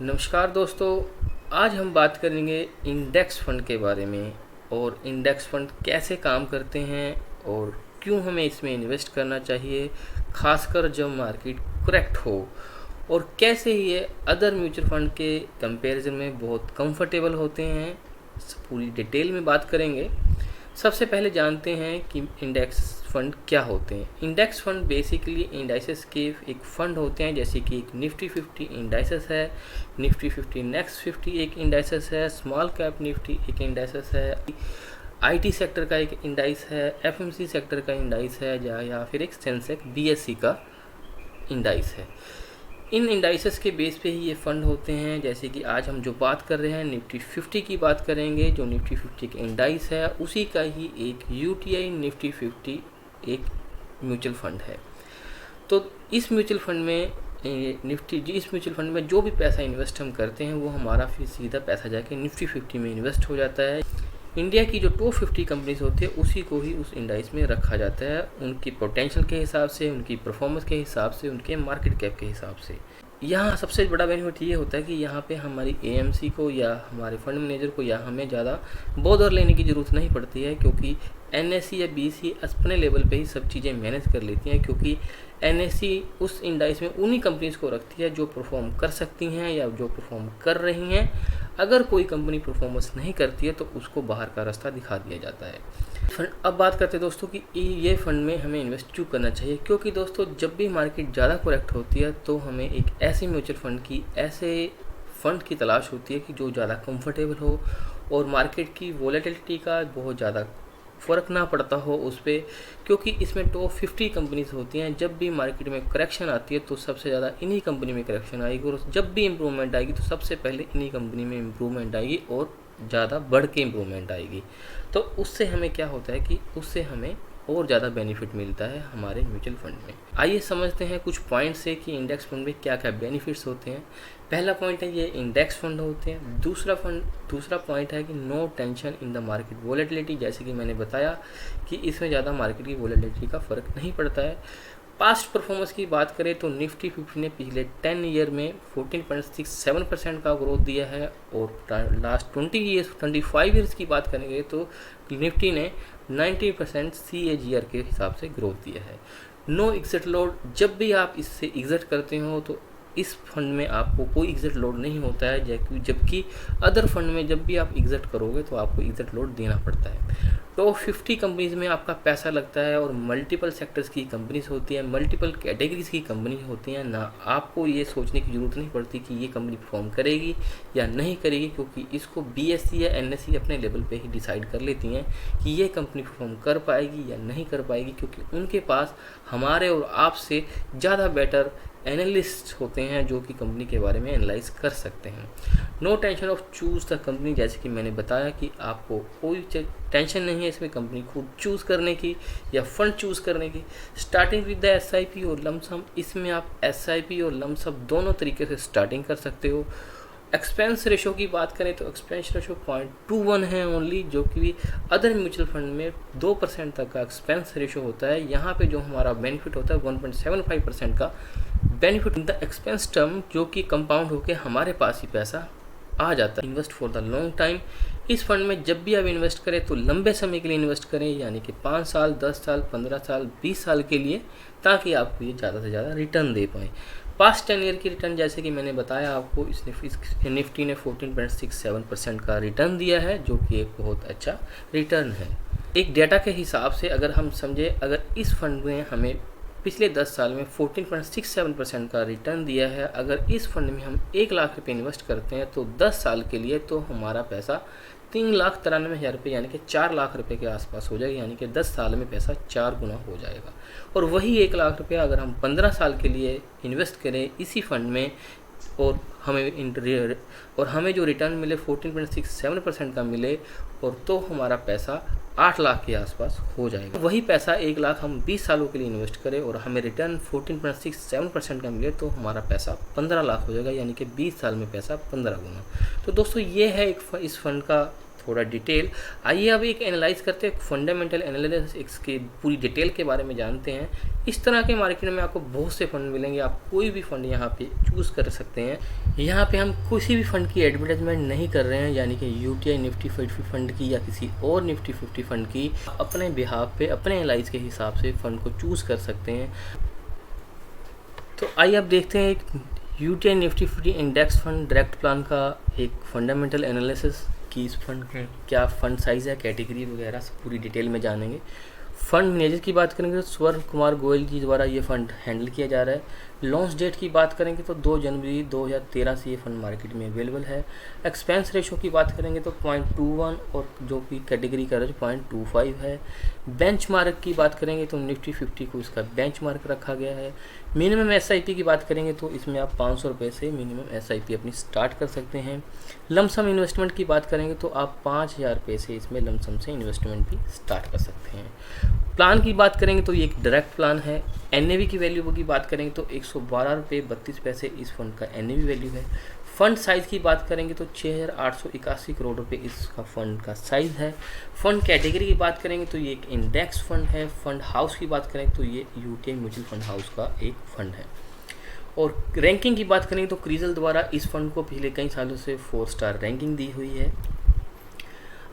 नमस्कार दोस्तों। आज हम बात करेंगे इंडेक्स फंड के बारे में और इंडेक्स फंड कैसे काम करते हैं और क्यों हमें इसमें इन्वेस्ट करना चाहिए, खासकर जब मार्केट करेक्ट हो, और कैसे ये अदर म्यूचुअल फंड के कंपैरिजन में बहुत कंफर्टेबल होते हैं। पूरी डिटेल में बात करेंगे। सबसे पहले जानते हैं कि इंडेक्स फंड क्या होते हैं। इंडेक्स फंड बेसिकली इंडाइसेस के एक फ़ंड होते हैं, जैसे कि एक निफ्टी 50 इंडाइसेस है, निफ्टी 50 नेक्स्ट 50 एक इंडाइसेस है, स्मॉल कैप निफ्टी एक इंडाइसेस है, आईटी सेक्टर का एक इंडाइस है, एफएमसी सेक्टर का इंडाइस है, या फिर एक सेंसेक्स बीएससी का इंडाइस है। इन इंडाइसेस के बेस पे ही ये फ़ंड होते हैं। जैसे कि आज हम जो बात कर रहे हैं निफ्टी 50 की बात करेंगे। जो निफ्टी 50 का इंडाइस है उसी का ही एक यूटीआई निफ्टी 50 एक म्यूचुअल फंड है। तो इस म्यूचुअल फंड में इस म्यूचुअल फंड में जो भी पैसा इन्वेस्ट हम करते हैं वो हमारा फिर सीधा पैसा जाके निफ्टी 50 में इन्वेस्ट हो जाता है। इंडिया की जो टॉप 50 कंपनीज होती है उसी को ही उस इंडाइस में रखा जाता है, उनकी पोटेंशियल के हिसाब से, उनकी परफॉर्मेंस के हिसाब से, उनके मार्केट कैप के हिसाब से। यहाँ सबसे बड़ा बेनिफिट ये होता है कि यहाँ पे हमारी एएमसी को या हमारे फंड मैनेजर को या हमें ज़्यादा बॉदर लेने की ज़रूरत नहीं पड़ती है, क्योंकि एनएससी या बीसी अपने लेवल पे ही सब चीज़ें मैनेज कर लेती हैं। क्योंकि एनएससी उस इंडाइस में उन्हीं कंपनीज़ को रखती है जो परफॉर्म कर सकती हैं या जो परफॉर्म कर रही हैं। अगर कोई कंपनी परफॉर्मेंस नहीं करती है तो उसको बाहर का रास्ता दिखा दिया जाता है। अब बात करते हैं दोस्तों कि ये फंड में हमें इन्वेस्ट क्यों करना चाहिए। क्योंकि दोस्तों जब भी मार्केट ज़्यादा करेक्ट होती है तो हमें एक ऐसे म्यूचुअल फंड की तलाश होती है कि जो ज़्यादा कंफर्टेबल हो और मार्केट की वोलेटिलिटी का बहुत ज़्यादा फ़र्क ना पड़ता हो उस पर। क्योंकि इसमें टॉप 50 कंपनीज होती हैं। जब भी मार्केट में करेक्शन आती है तो सबसे ज़्यादा इन्हीं कंपनी में करेक्शन आएगी, और जब भी इम्प्रूवमेंट आएगी तो सबसे पहले इन्हीं कंपनी में इम्प्रूवमेंट आएगी और ज़्यादा बढ़ के इम्प्रूवमेंट आएगी। तो उससे हमें क्या होता है कि उससे हमें और ज़्यादा बेनिफिट मिलता है हमारे म्यूचुअल फंड में। आइए समझते हैं कुछ पॉइंट से कि इंडेक्स फंड में क्या क्या बेनिफिट्स होते हैं। पहला पॉइंट है ये इंडेक्स फंड होते हैं। दूसरा पॉइंट है कि no tension in the market volatility. जैसे कि मैंने बताया कि इसमें ज़्यादा मार्केट की वोलेटिलिटी का फ़र्क नहीं पड़ता है। पास्ट परफॉर्मेंस की बात करें तो निफ्टी 50 ने पिछले 10 ईयर में 14.67% का ग्रोथ दिया है, और लास्ट 25 ईयर्स की बात करेंगे तो निफ्टी ने 90% CAGR के हिसाब से ग्रोथ दिया है। No exit load. जब भी आप इससे एग्जिट करते हो तो इस फंड में आपको कोई एग्जिट लोड नहीं होता है, जबकि अदर फंड में जब भी आप एग्जिट करोगे तो आपको एग्जिट लोड देना पड़ता है। टॉप 50 कंपनीज में आपका पैसा लगता है और मल्टीपल सेक्टर्स की कंपनीज होती हैं, मल्टीपल कैटेगरीज की कंपनी होती हैं। ना आपको ये सोचने की ज़रूरत नहीं पड़ती कि ये कंपनी परफॉर्म करेगी या नहीं करेगी, क्योंकि इसको बीएससी या एनएससी अपने लेवल पे ही डिसाइड कर लेती हैं कि ये कंपनी परफॉर्म कर पाएगी या नहीं कर पाएगी, क्योंकि उनके पास हमारे और आपसे ज़्यादा बेटर एनालिस्ट होते हैं जो कि कंपनी के बारे में एनालाइज कर सकते हैं। No tension of choose the company. जैसे कि मैंने बताया कि आपको कोई टेंशन नहीं है इसमें कंपनी खुद चूज़ करने की या फंड चूज़ करने की। स्टार्टिंग विद द एसआईपी और लमसम। इसमें आप एसआईपी और लमसम दोनों तरीके से स्टार्टिंग कर सकते हो। एक्सपेंस रेशो की बात करें तो एक्सपेंस रेशो 0.21 है ओनली, जो कि अदर म्यूचुअल फंड में 2% तक का एक्सपेंस रेशो होता है। यहाँ पे जो हमारा बेनिफिट होता है 1.75% का benefit in the expense term, जो कि कंपाउंड होकर हमारे पास ही पैसा आ जाता है। Invest for the long time. इस फंड में जब भी आप इन्वेस्ट करें तो लंबे समय के लिए इन्वेस्ट करें, यानी कि 5 साल, 10 साल, 15 साल, 20 साल के लिए, ताकि आपको ये ज़्यादा से ज़्यादा रिटर्न दे पाएँ। पास्ट 10 ईयर की रिटर्न जैसे कि मैंने बताया आपको, इस निफ्टी ने 14.67% का रिटर्न दिया है, जो कि एक बहुत अच्छा रिटर्न है। एक डेटा के हिसाब से अगर हम समझे, अगर इस फंड में हमें पिछले 10 साल में 14.67% का रिटर्न दिया है, अगर इस फंड में हम 1 लाख रुपये इन्वेस्ट करते हैं तो 10 साल के लिए तो हमारा पैसा 3,93,000 रुपये यानी कि 4 लाख रुपए के आसपास हो जाएगा, यानी कि 10 साल में पैसा 4 गुना हो जाएगा। और वही 1 लाख रुपया अगर हम 15 साल के लिए इन्वेस्ट करें इसी फंड में और हमें जो रिटर्न मिले 14.67% का मिले, और तो हमारा पैसा 8 लाख के आसपास हो जाएगा। वही पैसा 1 लाख हम 20 सालों के लिए इन्वेस्ट करें और हमें रिटर्न 14.67% का मिले तो हमारा पैसा 15 लाख हो जाएगा, यानी कि 20 साल में पैसा 15 गुना। तो दोस्तों ये है इस फंड का थोड़ा डिटेल। आइए अब एक एनालाइज करते हैं, फंडामेंटल एनालिसिस इसके पूरी डिटेल के बारे में जानते हैं। इस तरह के मार्केट में आपको बहुत से फंड मिलेंगे, आप कोई भी फंड यहाँ पे चूज़ कर सकते हैं। यहाँ पे हम किसी भी फंड की एडवर्टाइजमेंट नहीं कर रहे हैं, यानी कि यूटीआई निफ्टी 50 फंड की या किसी और निफ्टी 50 फंड की। अपने बिहाफ पे अपने एनालाइज के हिसाब से फंड को चूज़ कर सकते हैं। तो आइए अब देखते हैं एक UTI Nifty 50 index fund direct plan का एक फंडामेंटल एनालिसिस कि इस फंड क्या फंड साइज़ है, कैटेगरी वगैरह सब पूरी डिटेल में जानेंगे। फंड मैनेजर की बात करेंगे तो स्वर्ण कुमार गोयल जी द्वारा ये फंड हैंडल किया जा रहा है। लॉन्च डेट की बात करेंगे तो 2 जनवरी 2013 से ये फंड मार्केट में अवेलेबल है। एक्सपेंस रेशो की बात करेंगे तो 0.21 और जो कि कैटेगरी का 0.25 है। बेंचमार्क की बात करेंगे तो निफ्टी 50 को इसका बेंचमार्क रखा गया है। मिनिमम एसआईपी की बात करेंगे तो इसमें आप 500 रुपये से मिनिमम एसआईपी अपनी स्टार्ट कर सकते हैं। लमसम इन्वेस्टमेंट की बात करेंगे तो आप 5000 रुपये से इसमें लमसम से इन्वेस्टमेंट भी स्टार्ट कर सकते हैं। प्लान की बात करेंगे तो ये एक डायरेक्ट प्लान है। एनएवी की वैल्यू की बात करेंगे तो 112 रुपये 32 पैसे इस फंड का एनएवी वैल्यू है। फंड साइज़ की बात करेंगे तो 6881 करोड़ रुपए इसका फंड का साइज़ है। फंड कैटेगरी की बात करेंगे तो ये एक इंडेक्स फंड है। फंड हाउस की बात करेंगे तो ये यूटीआई म्यूचुअल फंड हाउस का एक फंड है। और रैंकिंग की बात करेंगे तो क्रिजल द्वारा इस फंड को पिछले कई सालों से 4 स्टार रैंकिंग दी हुई है।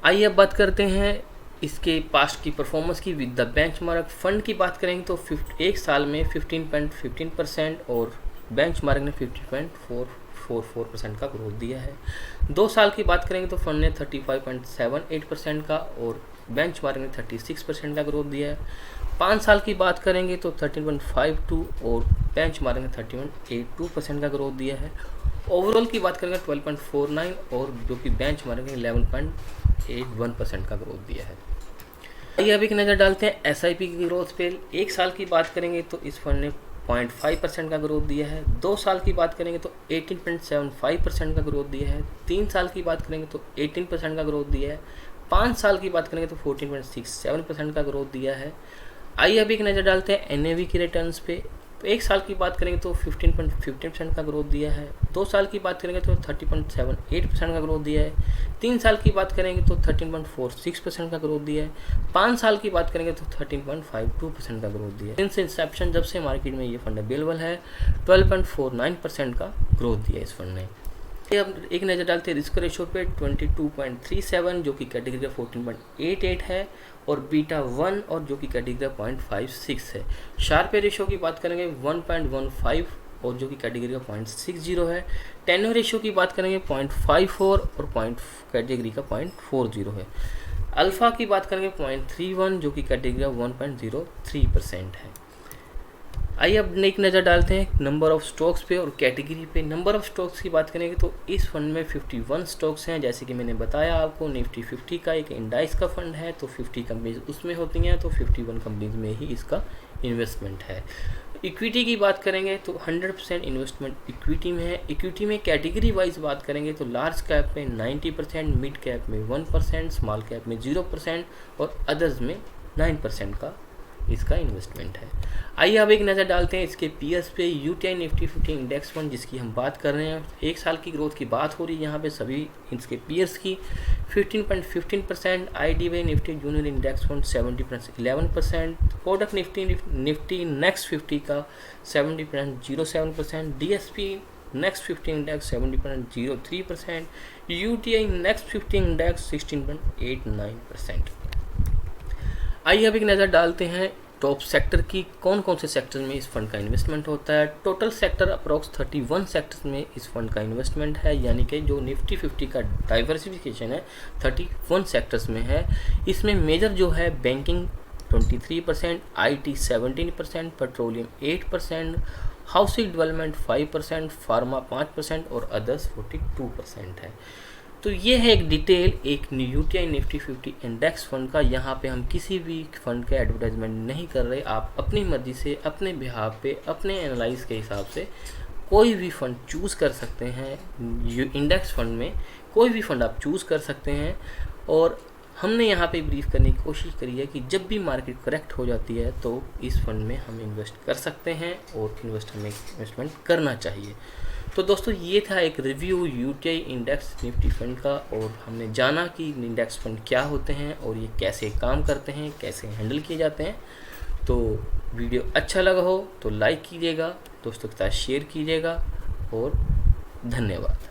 आइए अब बात करते हैं इसके पास्ट की परफॉर्मेंस की विद द बेंचमार्क। फंड की बात करेंगे तो एक साल में 15.15% और बेंचमार्क ने 50.444% का ग्रोथ दिया है। 2 साल की बात करेंगे तो फंड ने 35.78% का और बेंचमार्क ने 36% का ग्रोथ दिया है। 5 साल की बात करेंगे तो 13.52 और बेंचमार्क ने 30.82% का ग्रोथ दिया है। ओवरऑल की बात करेंगे 12.49 और जो कि बेंचमार्क ने 11.81% का ग्रोथ दिया है। आइए अब एक नज़र डालते हैं एसआईपी की ग्रोथ पे। 1 साल की बात करेंगे तो इस फंड ने 0.5% का ग्रोथ दिया है। 2 साल की बात करेंगे तो 18.75% का ग्रोथ दिया है। 3 साल की बात करेंगे तो 18% का ग्रोथ दिया है। 5 साल की बात करेंगे तो 14.67% का ग्रोथ दिया है। आइए अब एक नज़र डालते हैं एनएवी की रिटर्न्स पे। 1 साल की बात करेंगे तो 15.15% का ग्रोथ दिया है। 2 साल की बात करेंगे तो 30.78% का ग्रोथ दिया है। 3 साल की बात करेंगे तो 13.46% का ग्रोथ दिया है। 5 साल की बात करेंगे तो 13.52% का ग्रोथ दिया है। सिंस इंसेप्शन जब से मार्केट में ये फंड अवेलेबल है 12.49% का ग्रोथ दिया इस फंड ने। अब एक नज़र डालते हैं रिस्क रेशो पे 22.37 जो कि कैटेगरी का 14.88 है और बीटा 1 और जो कि कैटेगरी का 0.56 है। शार्प रेशो की बात करेंगे 1.15 और जो कि कैटेगरी का 0.60 है। टेन्योर रेशो की बात करेंगे 0.54 और कैटेगरी का 0.40 है। अल्फ़ा की बात करेंगे 0.31 जो कि कैटेगरी का 1.03% है। आइए अब एक नज़र डालते हैं नंबर ऑफ़ स्टॉक्स पे और कैटेगरी पे। नंबर ऑफ़ स्टॉक्स की बात करेंगे तो इस फंड में 51 स्टॉक्स हैं। जैसे कि मैंने बताया आपको निफ्टी 50 का एक इंडाइस का फंड है तो 50 कंपनीज उसमें होती हैं, तो 51 कंपनीज में ही इसका इन्वेस्टमेंट है। इक्विटी की बात करेंगे तो 100% इन्वेस्टमेंट इक्विटी में है। इक्विटी में कैटेगरी वाइज बात करेंगे तो लार्ज कैप में 90%, मिड कैप में 1%, स्मॉल कैप में 0% और अदर्स में 9% का इसका इन्वेस्टमेंट है। आइए अब एक नज़र डालते हैं इसके पीएस पे। यूटीआई निफ्टी 50 इंडेक्स फंड जिसकी हम बात कर रहे हैं, 1 साल की ग्रोथ की बात हो रही है यहाँ पे सभी इसके पीएस की। 15.15%, IDB Nifty junior index fund 70.11%, Kotak Nifty next 50 का 70.07%, DSP next 50 index 70.03%, UTI next 50 index 16.89%। आइए अब एक नज़र डालते हैं टॉप सेक्टर की, कौन कौन से सेक्टर में इस फंड का इन्वेस्टमेंट होता है। टोटल सेक्टर अप्रॉक्स 31 सेक्टर्स में इस फंड का इन्वेस्टमेंट है, यानी कि जो निफ्टी 50 का डाइवर्सिफिकेशन है 31 सेक्टर्स में है। इसमें मेजर जो है banking 23%, IT 17%, petroleum 8%, housing development 5%, pharma 5% और अदर्स 42% है। तो ये है एक डिटेल एक यूटीआई निफ्टी 50 इंडेक्स फंड का। यहाँ पे हम किसी भी फंड का एडवर्टाइजमेंट नहीं कर रहे, आप अपनी मर्जी से अपने बिहाफ पे अपने एनालाइज के हिसाब से कोई भी फंड चूज़ कर सकते हैं। इंडेक्स फंड में कोई भी फंड आप चूज़ कर सकते हैं और हमने यहाँ पे ब्रीफ करने की कोशिश करी है कि जब भी मार्केट करेक्ट हो जाती है तो इस फंड में हम इन्वेस्ट कर सकते हैं और इन्वेस्टमेंट करना चाहिए। तो दोस्तों ये था एक review UTI index Nifty fund का, और हमने जाना कि इंडेक्स फंड क्या होते हैं और ये कैसे काम करते हैं, कैसे हैंडल किए जाते हैं। तो वीडियो अच्छा लगा हो तो लाइक कीजिएगा, दोस्तों के साथ शेयर कीजिएगा, और धन्यवाद।